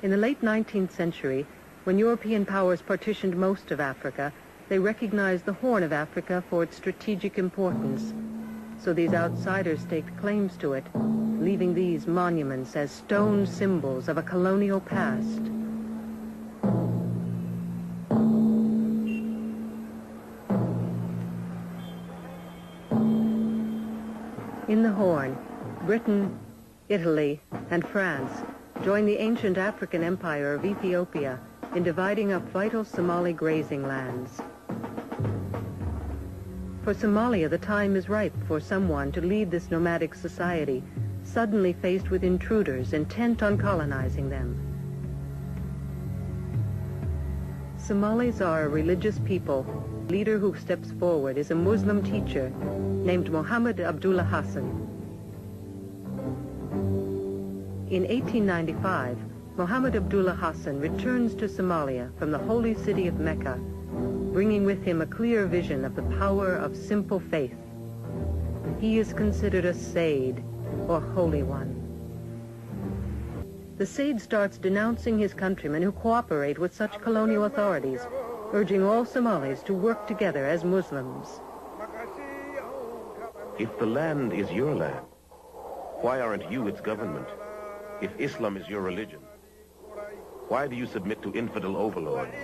In the late 19th century, when European powers partitioned most of Africa, they recognized the Horn of Africa for its strategic importance. So these outsiders staked claims to it, leaving these monuments as stone symbols of a colonial past. In the Horn, Britain, Italy, and France joined the ancient African empire of Ethiopia in dividing up vital Somali grazing lands. For Somalia, the time is ripe for someone to lead this nomadic society, suddenly faced with intruders intent on colonizing them. Somalis are a religious people. The leader who steps forward is a Muslim teacher named Mohammed Abdullah Hassan. In 1895, Mohammed Abdullah Hassan returns to Somalia from the holy city of Mecca, bringing with him a clear vision of the power of simple faith. He is considered a Sayyid, or Holy One. The Sayyid starts denouncing his countrymen who cooperate with such colonial authorities, urging all Somalis to work together as Muslims. If the land is your land, why aren't you its government? If Islam is your religion, why do you submit to infidel overlords?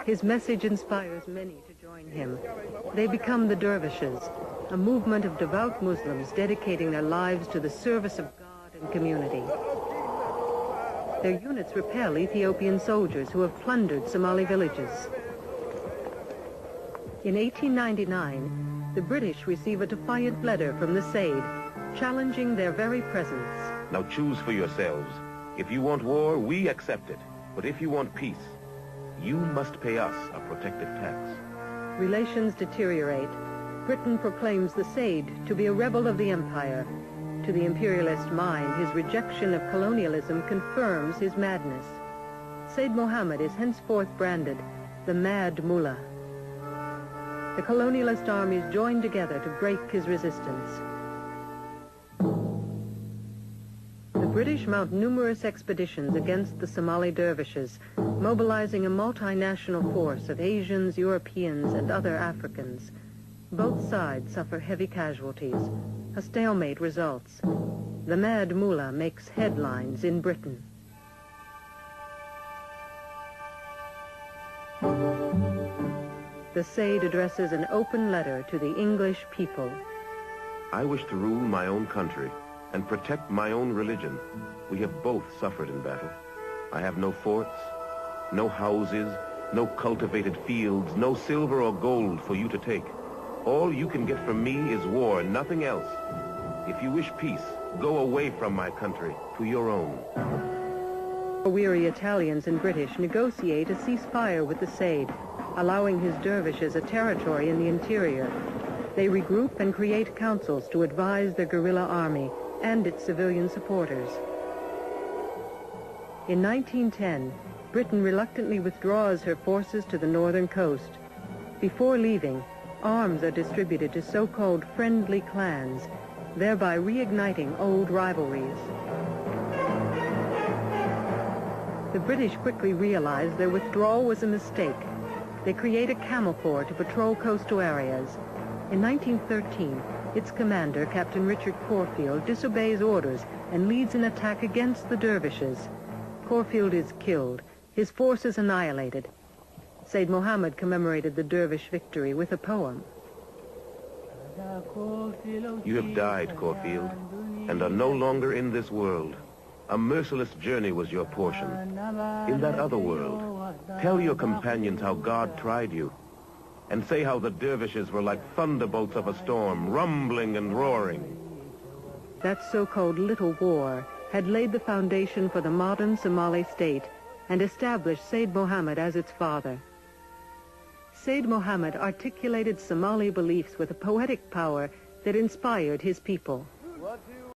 His message inspires many to join him. They become the dervishes, a movement of devout Muslims dedicating their lives to the service of God and community. Their units repel Ethiopian soldiers who have plundered Somali villages. In 1899, the British receive a defiant letter from the Sayyid, challenging their very presence. Now choose for yourselves. If you want war, we accept it. But if you want peace, you must pay us a protective tax. Relations deteriorate. Britain proclaims the Sayyid to be a rebel of the empire. To the imperialist mind, his rejection of colonialism confirms his madness. Sayyid Mohammed is henceforth branded the Mad Mullah. The colonialist armies join together to break his resistance. The British mount numerous expeditions against the Somali dervishes, mobilizing a multinational force of Asians, Europeans, and other Africans. Both sides suffer heavy casualties. A stalemate results. The Mad Mullah makes headlines in Britain. The Sayyid addresses an open letter to the English people. I wish to rule my own country and protect my own religion. We have both suffered in battle. I have no forts, no houses, no cultivated fields, no silver or gold for you to take. All you can get from me is war, nothing else. If you wish peace, go away from my country to your own. Weary Italians and British negotiate a ceasefire with the Sayyid, allowing his dervishes a territory in the interior. They regroup and create councils to advise their guerrilla army and its civilian supporters. In 1910, Britain reluctantly withdraws her forces to the northern coast. Before leaving, arms are distributed to so-called friendly clans, thereby reigniting old rivalries. The British quickly realized their withdrawal was a mistake. They create a camel corps to patrol coastal areas. In 1913, its commander, Captain Richard Corfield, disobeys orders and leads an attack against the dervishes. Corfield is killed, his forces annihilated. Sayyid Mohammed commemorated the dervish victory with a poem. You have died, Corfield, and are no longer in this world. A merciless journey was your portion. In that other world, tell your companions how God tried you, and say how the dervishes were like thunderbolts of a storm, rumbling and roaring. That so-called Little War had laid the foundation for the modern Somali state and established Sayyid Mohammed as its father. Sayyid Mohammed articulated Somali beliefs with a poetic power that inspired his people.